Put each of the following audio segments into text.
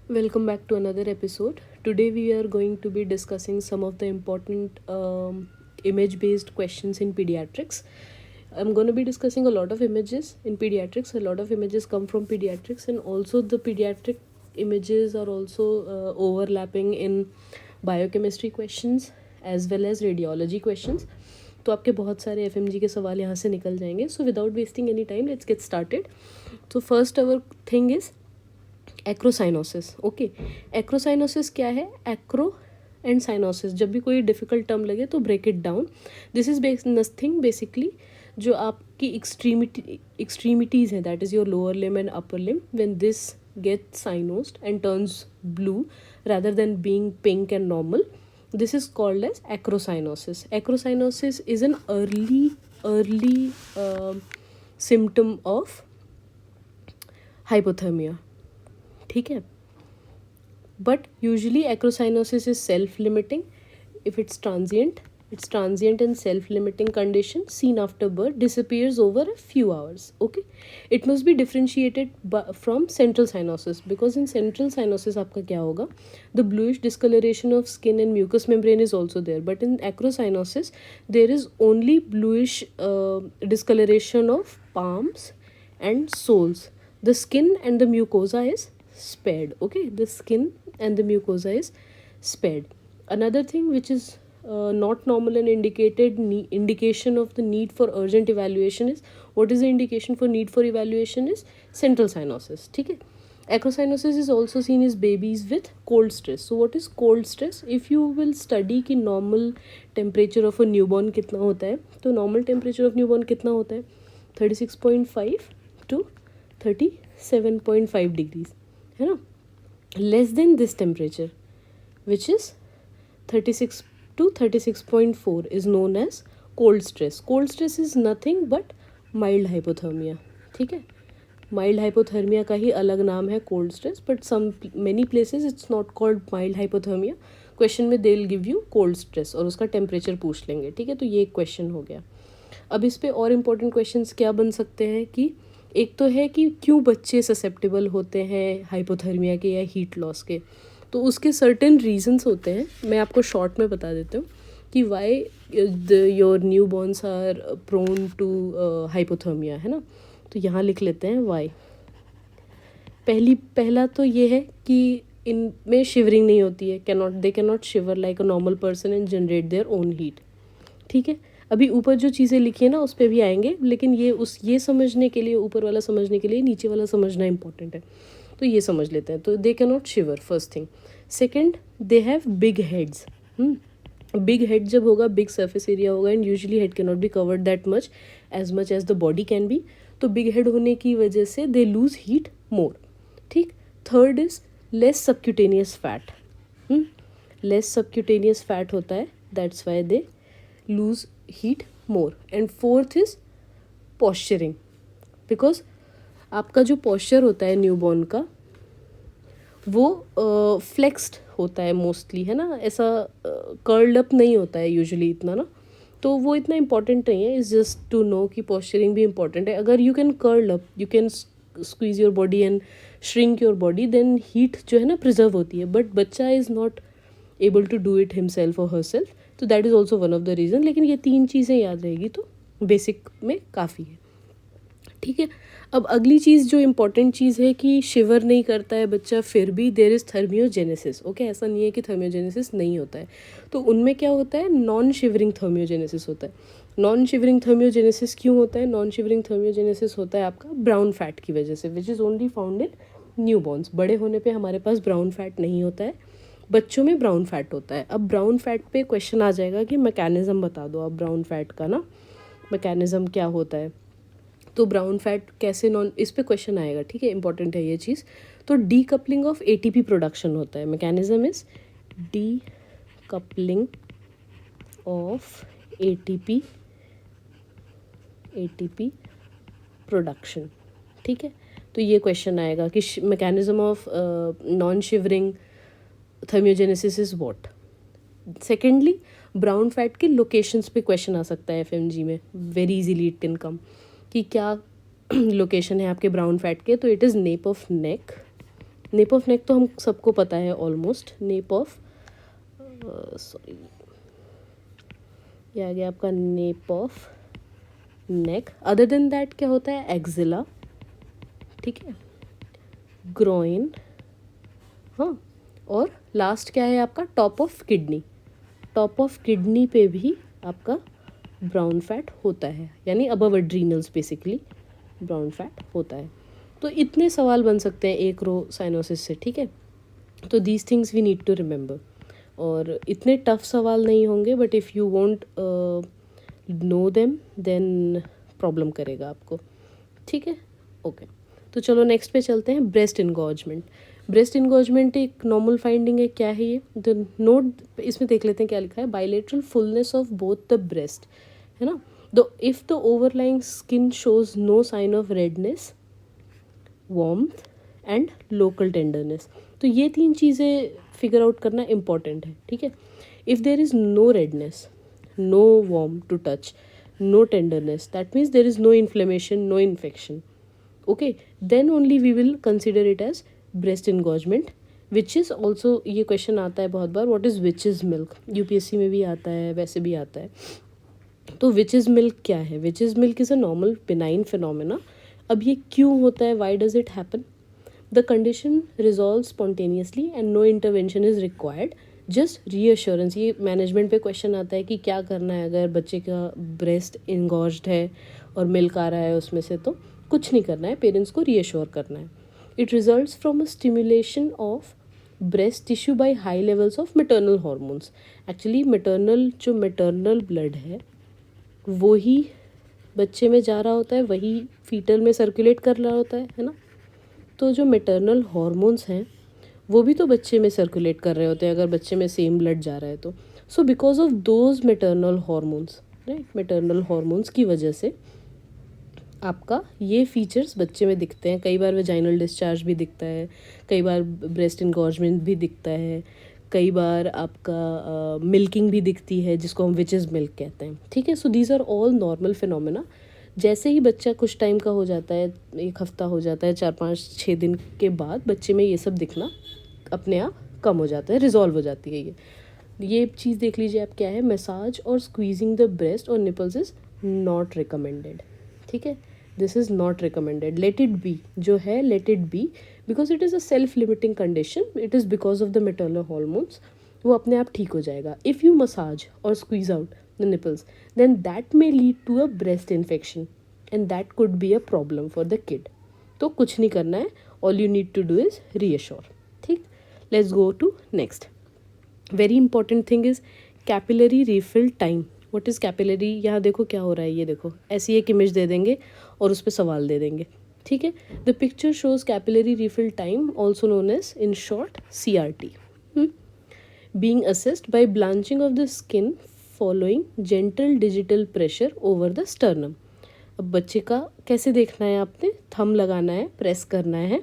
Welcome back to another episode. Today we are going to be discussing some of the important image based questions in pediatrics. I'm going to be discussing a lot of images in pediatrics. A lot of images come from pediatrics, and also the pediatric images are also overlapping in biochemistry questions as well as radiology questions. तो आपके बहुत सारे FMG के सवाल यहाँ से निकल जाएंगे. So without wasting any time, let's get started. So first our thing is acrocyanosis. Okay, acrocyanosis क्या है? Acro and cyanosis. जब भी कोई डिफिकल्ट टर्म लगे तो break it down. This is nothing basically जो आपकी एक्सट्रीमिटीज़ हैं, that is your lower limb and upper limb. When this get cyanosed and turns blue rather than being pink and normal, this is called as acrocyanosis. Acrocyanosis is an early symptom of hypothermia. ठीक है, but usually acrocyanosis is self limiting. If it's transient and self-limiting condition seen after birth, disappears over a few hours. Okay, it must be differentiated from central cyanosis, because in central cyanosis आपका क्या होगा? The bluish discoloration of skin and mucous membrane is also there, but in acrocyanosis there is only bluish discoloration of palms and soles. The skin and the mucosa is spared. Okay, the skin and the mucosa is spared. Another thing which is not normal and indication of the need for urgent evaluation is, what is the indication for need for evaluation is central cyanosis. ठीक है, acrocyanosis is also seen in babies with cold stress. So what is cold stress? If you will study कि normal temperature of a newborn कितना होता है, तो normal temperature of newborn कितना होता है? 36.5 to 37.5 degrees, है ना. Less than this temperature which is 36 to 36.4 is known as cold stress. Cold stress is nothing but mild hypothermia. ठीक है, माइल्ड हाइपोथर्मिया का ही अलग नाम है cold stress, but many places it's not called mild hypothermia. Question में they will give you cold stress और उसका temperature पूछ लेंगे. ठीक है, तो ये एक क्वेश्चन हो गया. अब इस पे और इम्पोर्टेंट क्वेश्चंस क्या बन सकते हैं कि एक तो है कि क्यों बच्चे ससेप्टेबल होते हैं हाइपोथर्मिया के या हीट लॉस के. तो उसके सर्टेन रीजंस होते हैं. मैं आपको शॉर्ट में बता देती हूँ कि why your newborns are prone to hypothermia, है ना. तो यहाँ लिख लेते हैं वाई. पहला तो ये है कि इनमें शिवरिंग नहीं होती है. They can not shiver like a normal person and generate their own heat. ठीक है, अभी ऊपर जो चीज़ें लिखी है ना उस पर भी आएंगे, लेकिन ये समझने के लिए, ऊपर वाला समझने के लिए नीचे वाला समझना इंपॉर्टेंट है. तो ये समझ लेते हैं. तो they can not shiver, first thing. Second, they have big heads. Big head जब होगा, बिग सर्फेस एरिया होगा, and usually head can not be covered that much as the body can be. तो बिग हेड होने की वजह से they lose heat more. ठीक. Third is less subcutaneous fat. Less subcutaneous fat होता है, that's why they lose heat more. And fourth is posturing, because आपका जो पॉस्चर होता है न्यूबॉर्न का वो फ्लेक्स्ड होता है मोस्टली, है ना. ऐसा कर्ल्ड अप नहीं होता है यूजुअली इतना ना. तो वो इतना इंपॉर्टेंट नहीं है. इज़ जस्ट टू नो कि पॉस्चरिंग भी इंपॉर्टेंट है. अगर you can curl up, you can squeeze your body and shrink your body, then heat जो है ना प्रिजर्व होती है. बट बच्चा is not able to do it himself और हरसेल्फ. तो that is also one of the reason. लेकिन ये 3 चीज़ें याद रहेगी तो बेसिक में काफ़ी है. ठीक है, अब अगली चीज़ जो इम्पॉर्टेंट चीज़ है कि शिवर नहीं करता है बच्चा फिर भी, देर इज़ थर्मियोजेनेसिस. ओके, ऐसा नहीं है कि थर्मियोजेनेसिस नहीं होता है. तो उनमें क्या होता है? नॉन शिवरिंग थर्मियोजेनेसिस होता है. नॉन शिवरिंग थर्मियोजेनेसिस क्यों होता है? नॉन शिवरिंग थर्मियोजेनेसिस होता है आपका ब्राउन फैट की वजह से, which is only found in new borns. बड़े होने पर हमारे पास ब्राउन फैट नहीं होता है, बच्चों में ब्राउन फैट होता है. अब ब्राउन फैट पे क्वेश्चन आ जाएगा कि मैकेनिज़्म बता दो आप ब्राउन फैट का ना, मैकेनिज़्म क्या होता है. तो ब्राउन फैट कैसे इस पे क्वेश्चन आएगा. ठीक है, इंपॉर्टेंट है ये चीज़. तो decoupling of ATP production होता है. Mechanism is decoupling of ATP production. ठीक है, तो ये क्वेश्चन आएगा कि mechanism of non shivering thermogenesis is what. Secondly, brown fat के लोकेशंस पे क्वेश्चन आ सकता है एफएमजी में. Very easily it can come कि क्या लोकेशन है आपके ब्राउन फैट के. तो it is nape of neck, nape of neck तो हम सबको पता है ऑलमोस्ट, नेप ऑफ सॉरी ये आ गया आपका nap of neck. Other than that क्या होता है, एक्जिला, ठीक है, ग्रोइन, हाँ, और लास्ट क्या है आपका, top of kidney. Top of kidney पे भी आपका ब्राउन फैट होता है, यानी above adrenals basically brown fat होता है। तो इतने सवाल बन सकते हैं एक रो साइनोसिस से, ठीक है। तो these things we need to remember, और इतने टफ सवाल नहीं होंगे, but if you want know them then problem करेगा आपको, ठीक है। ओके, तो चलो नेक्स्ट पे चलते हैं, ब्रेस्ट इनगॉर्जमेंट। ब्रेस्ट इनगॉर्जमेंट एक नॉर्मल फाइंडिंग है, क्या है ये, द नोट इसमें देख लेते हैं क्या लिखा है, bilateral fullness of both the breast, है ना। The if the overlying skin shows no sign of redness, warmth and local tenderness. तो ये तीन चीज़ें फिगर आउट करना इम्पॉर्टेंट है, ठीक है। If there is no redness, no warm to touch, no tenderness, that means there is no inflammation, no infection, okay, then only we will consider it as breast engorgement, which is also, ये क्वेश्चन आता है बहुत बार, what is which is milk, UPSC में भी आता है, वैसे भी आता है। तो विच इज़ मिल्क क्या है, which is milk is a normal benign phenomena. अब ये क्यों होता है, why does it happen, the condition resolve spontaneously and no intervention is required, just reassurance. ये मैनेजमेंट पे क्वेश्चन आता है कि क्या करना है अगर बच्चे का ब्रेस्ट इनगॉर्ज्ड है और मिल्क आ रहा है उसमें से, तो कुछ नहीं करना है, पेरेंट्स को रीअश्योर करना है। It results from a stimulation of breast tissue by high levels of maternal hormones. Actually maternal जो मैटरनल ब्लड है वो ही बच्चे में जा रहा होता है, वही फीटल में सर्कुलेट कर रहा होता है ना। तो जो मैटरनल हॉर्मोन्स हैं वो भी तो बच्चे में सर्कुलेट कर रहे होते हैं अगर बच्चे में सेम ब्लड जा रहा है तो। So because of those maternal hormones, right, maternal hormones की वजह से आपका ये फीचर्स बच्चे में दिखते हैं। कई बार वेजाइनल डिस्चार्ज भी दिखता है, कई बार ब्रेस्ट इनगॉर्जमेंट भी दिखता है, कई बार आपका मिल्किंग भी दिखती है जिसको हम विचेस मिल्क कहते हैं, ठीक है। So these are all normal phenomena. जैसे ही बच्चा कुछ टाइम का हो जाता है, एक हफ्ता हो जाता है, 4-5-6 दिन के बाद बच्चे में ये सब दिखना अपने आप कम हो जाता है, रिजॉल्व हो जाती है ये चीज़ देख लीजिए आप, क्या है, मसाज और स्क्वीजिंग द ब्रेस्ट और निपल्स इज़ नॉट रिकमेंडेड, ठीक है। This is not recommended, let it be, जो है let it be, because it is a self limiting condition, it is because of the maternal hormones, वो अपने आप ठीक हो जाएगा। इफ़ यू मसाज और squeeze out the nipples, then that may lead to a breast infection and that could be a problem for the kid. तो कुछ नहीं करना है, all you need to do is reassure, ठीक। Let's go to next. Very important thing is capillary refill time. What is capillary? यहाँ देखो क्या हो रहा है, ये देखो ऐसी एक इमेज दे देंगे और उस पर सवाल दे देंगे, ठीक है। The picture shows capillary refill time, also known as in short CRT, being assessed by blanching of the skin following gentle digital pressure over the sternum. अब बच्चे का कैसे देखना है, आपने थंब लगाना है, प्रेस करना है।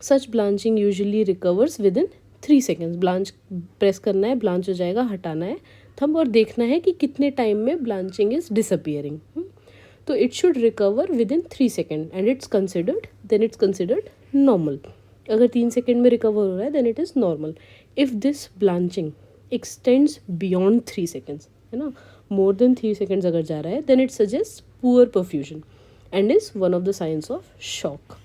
Such blanching usually recovers within 3 seconds. Blanch press करना है, ब्लांच हो जाएगा, हटाना है थंब और देखना है कि कितने टाइम में ब्लांचिंग इज डिसअपियरिंग। तो it should recover within 3 second and it's considered normal. अगर 3 सेकेंड में रिकवर हो रहा है then it is normal. If this blanching extends beyond 3 seconds, है ना, मोर देन 3 सेकेंड्स अगर जा रहा है, then it suggest poor perfusion and is one of the signs of shock.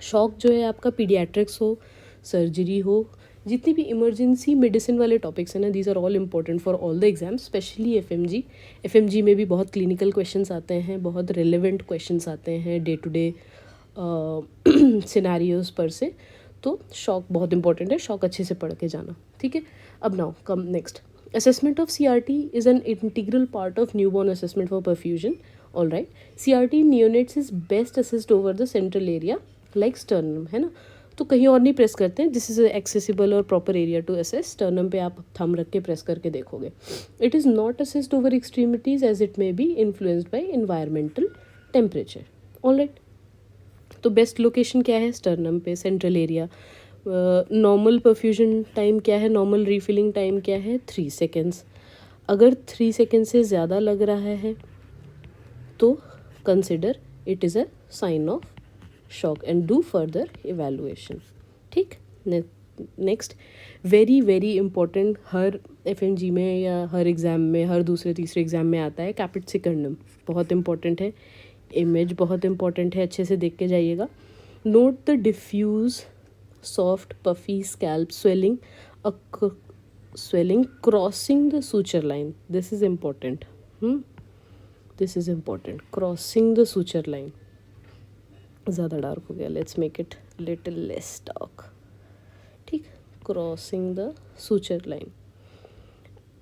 Shock जो है आपका पीडियाट्रिक्स हो, सर्जरी हो, जितनी भी इमरजेंसी मेडिसिन वाले टॉपिक्स हैं ना, these are all important for all the exams, specially FMG में भी बहुत क्लिनिकल क्वेश्चंस आते हैं, बहुत रिलेवेंट क्वेश्चंस आते हैं डे टू डे सिनेरियोज पर से। तो शॉक बहुत इंपॉर्टेंट है, शॉक अच्छे से पढ़ के जाना, ठीक है। अब now come next, assessment of CRT is an integral part of newborn assessment for perfusion. All right, CRT neonates is best assessed over the central area like sternum, है ना। तो कहीं और नहीं प्रेस करते हैं, दिस इज एक्सेसिबल और proper area to assess. Sternum पे आप थंब रख के प्रेस करके देखोगे। It is not assessed over extremities as it may be influenced by environmental temperature. All right, तो बेस्ट लोकेशन क्या है, स्टर्नम पे, central area. Normal perfusion time क्या है, नॉर्मल रिफिलिंग टाइम क्या है, 3 सेकेंड्स। अगर 3 सेकेंड से ज़्यादा लग रहा है तो consider it is a sign of shock and do further evaluation, ठीक। नेक्स्ट, वेरी वेरी इंपॉर्टेंट, हर एफएमजी में या हर एग्ज़ाम में, हर दूसरे तीसरे एग्ज़ाम में आता है, कैपिट सिकंडम बहुत इंपॉर्टेंट है। इमेज बहुत इंपॉर्टेंट है, अच्छे से देख के जाइएगा। Note the diffuse soft puffy scalp swelling, swelling crossing the suture line. This is important. This is important. Crossing the suture line. ज़्यादा डार्क हो गया, let's make it little less dark. ठीक, crossing the suture line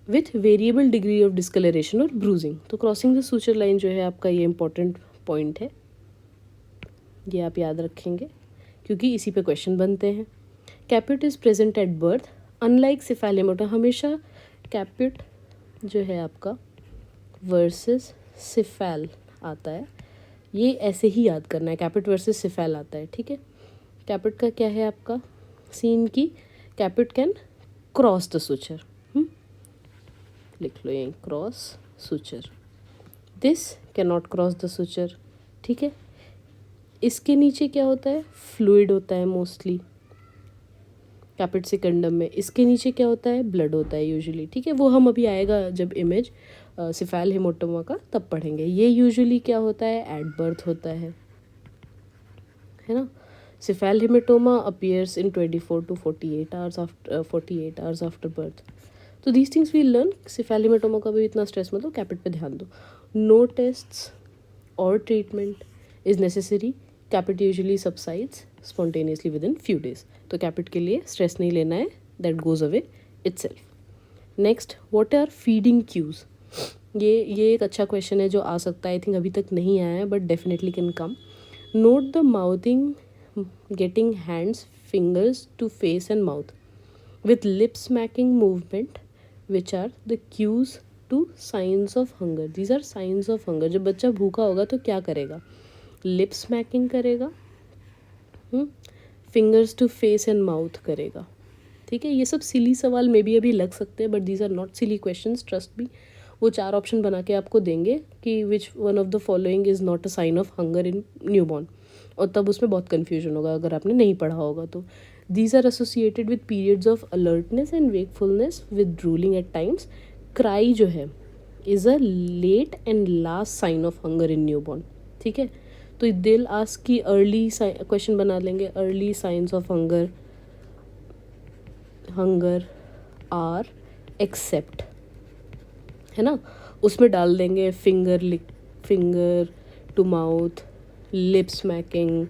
with variable degree of discolouration और bruising. तो crossing the suture line जो है आपका, ये इंपॉर्टेंट पॉइंट है, ये आप याद रखेंगे क्योंकि इसी पे क्वेश्चन बनते हैं। Caput is present at birth unlike cephalhaematoma. हमेशा कैपिट जो है आपका वर्सेस सिफेल आता है, ये ऐसे ही याद करना है, कैपिट वर्सेस सिफेल आता है। ठीक है, कैपिट का क्या है आपका सीन की कैपिट कैन क्रॉस द सुचर, लिख लो यहीं, cross suture. This can not cross the suture. ठीक है, इसके नीचे क्या होता है, फ्लूइड होता है मोस्टली कैपिट सिकंडम में। इसके नीचे क्या होता है, ब्लड होता है यूजुअली। ठीक है, वो हम अभी आएगा जब इमेज सिफेल हेमाटोमा का तब पढ़ेंगे। ये यूजुअली क्या होता है, एट बर्थ होता है ना। Cephalhaematoma appears in 24 to 48 hours after 48 hours after birth. तो these things we learn. Cephalhaematoma का भी इतना स्ट्रेस मत लो, कैपिट पे ध्यान दो। नो टेस्ट्स और treatment is necessary. Caput usually subsides spontaneously within few days. तो कैपिट के लिए स्ट्रेस नहीं लेना है, that goes away itself. Next, what are feeding cues. ये एक अच्छा क्वेश्चन है जो आ सकता है, आई थिंक अभी तक नहीं आया है but definitely can come. Note the mouthing, getting hands fingers to face and mouth with lip smacking movement, which are the cues to signs of hunger. These are signs of hunger. जब बच्चा भूखा होगा तो क्या करेगा, lip smacking करेगा, fingers to face and mouth करेगा। ठीक है, ये सब सिली सवाल में भी अभी लग सकते हैं but these are not silly questions, trust me. वो 4 ऑप्शन बना के आपको देंगे कि which one of the following is not a sign of hunger in newborn, और तब उसमें बहुत कन्फ्यूजन होगा अगर आपने नहीं पढ़ा होगा तो। These are associated with periods of alertness and wakefulness with drooling at times. Cry जो है is a late and last sign of hunger in newborn. ठीक है, तो they'll ask कि early question बना लेंगे, early signs of hunger are except, है ना, उसमें डाल देंगे finger to mouth, lip smacking,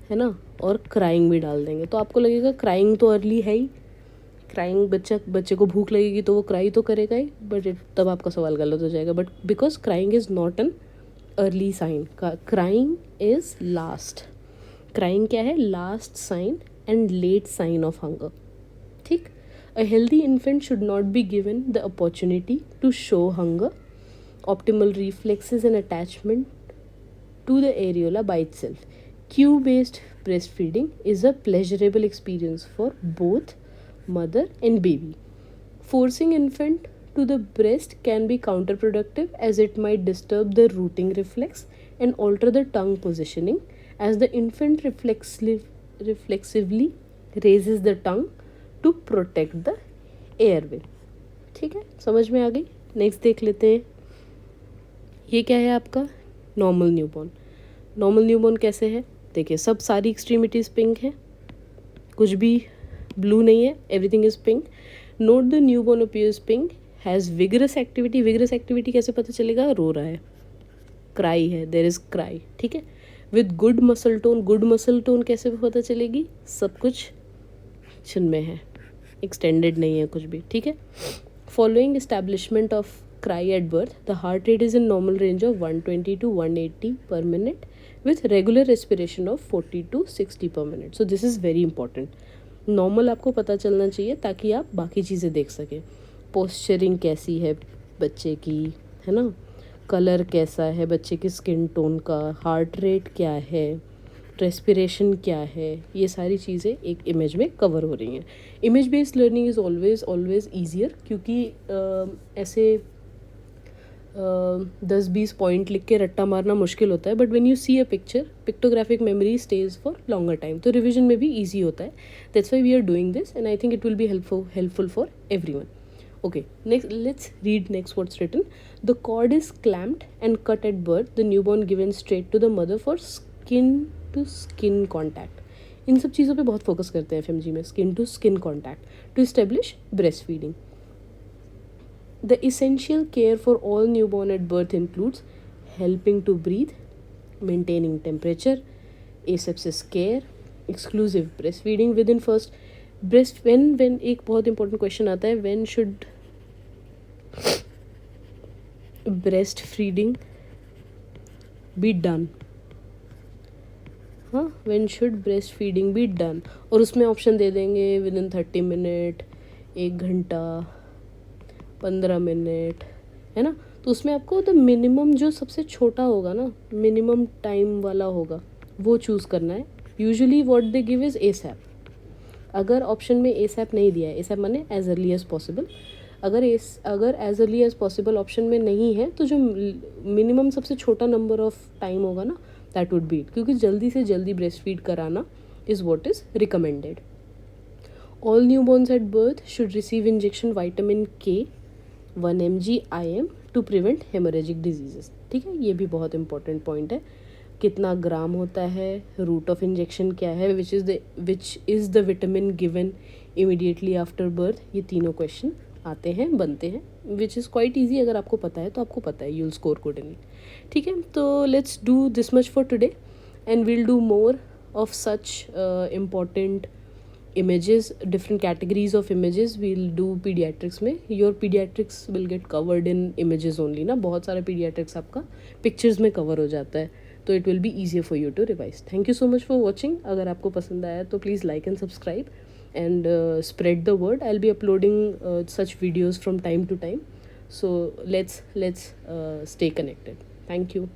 है ना, और क्राइंग भी डाल देंगे। तो आपको लगेगा क्राइंग तो अर्ली है ही, क्राइंग बच्चे को भूख लगेगी तो वो क्राई तो करेगा ही, बट तब आपका सवाल गलत हो जाएगा। But because crying is not an early sign, crying is last. Crying क्या है, last sign and late sign of hunger. ठीक, a healthy infant should not be given the opportunity to show hunger. Optimal reflexes and attachment to the areola by itself. Cue-based breastfeeding is a pleasurable experience for both mother and baby. Forcing infant to the breast can be counterproductive as it might disturb the rooting reflex and alter the tongue positioning as the infant reflexively raises the tongue to protect the airway. ठीक है, समझ में आ गई। Next देख लेते हैं, ये क्या है आपका नॉर्मल न्यूबॉर्न। नॉर्मल न्यूबॉर्न कैसे है, देखिए सब सारी एक्सट्रीमिटीज़ पिंक है, कुछ भी ब्लू नहीं है, everything is pink. Note the newborn appears pink, has vigorous activity. Vigorous activity कैसे पता चलेगा, रो रहा है, क्राई है, देयर इज़ क्राई। ठीक है, with good muscle tone. Good muscle tone कैसे पता चलेगी, सब कुछ चिन में है, एक्सटेंडेड नहीं है कुछ भी। ठीक है, following establishment of cry at birth, the heart rate is in normal range of 120 to 180 per minute with regular respiration of 40 to 60 per minute. So this is very important. Normal आपको पता चलना चाहिए ताकि आप बाकी चीज़ें देख सकें। पोस्चरिंग कैसी है बच्चे की, है ना, कलर कैसा है बच्चे की स्किन टोन का, हार्ट रेट क्या है, रेस्पिरेशन क्या है, ये सारी चीज़ें एक इमेज में कवर हो रही हैं। Image based learning is always easier, क्योंकि ऐसे 10-20 पॉइंट लिख के रट्टा मारना मुश्किल होता है, but when you see a picture, pictographic memory stage for longer time, तो रिविजन में भी ईजी होता है. That's why we are doing this and I think it will be helpful for every. Okay, next let's read next what's written. The cord is clamped and cut at birth. The newborn given straight to the mother for skin to skin contact. इन सब चीज़ों पे बहुत focus करते हैं FMG में. Skin to skin contact to establish breast feeding. The essential care for all newborn at birth includes helping to breathe, maintaining temperature, asepsis care, exclusive breastfeeding within first breast. When एक बहुत important question आता है, when should breastfeeding be done? हाँ, when should breastfeeding be done? और उसमें option दे देंगे within 30 minute, 1 घंटा, 15 minute, है ना. तो उसमें आपको द मिनिमम जो सबसे छोटा होगा ना, मिनिमम टाइम वाला होगा, वो चूज़ करना है. Usually what they give is ASAP. अगर ऑप्शन में एसैप नहीं दिया है, एसैप माने एज अर्ली एज पॉसिबल, अगर as early as possible option में नहीं है, तो जो मिनिमम सबसे छोटा नंबर ऑफ टाइम होगा ना, दैट वुड बी इट. क्योंकि जल्दी से जल्दी ब्रेस्ट फीड कराना is what is recommended. All newborns at birth should receive injection vitamin K 1 mg IM to prevent haemorrhagic diseases. ठीक है, ये भी बहुत इंपॉर्टेंट पॉइंट है. कितना ग्राम होता है, रूट ऑफ इंजेक्शन क्या है, which is the vitamin given immediately after birth. ये तीनों क्वेश्चन आते हैं, बनते हैं, विच इज़ क्वाइट ईजी. अगर आपको पता है तो आपको पता है, you will score good in it. ठीक है, तो let's do this much for today and we'll do more of such important images, different categories of images we'll do pediatrics में. Your pediatrics will get covered in images only ना, बहुत सारा pediatrics आपका pictures में cover हो जाता है, तो it will be easier for you to revise. Thank you so much for watching. अगर आपको पसंद आया तो please like and subscribe and spread the word. I'll be uploading such videos from time to time, so let's stay connected. Thank you.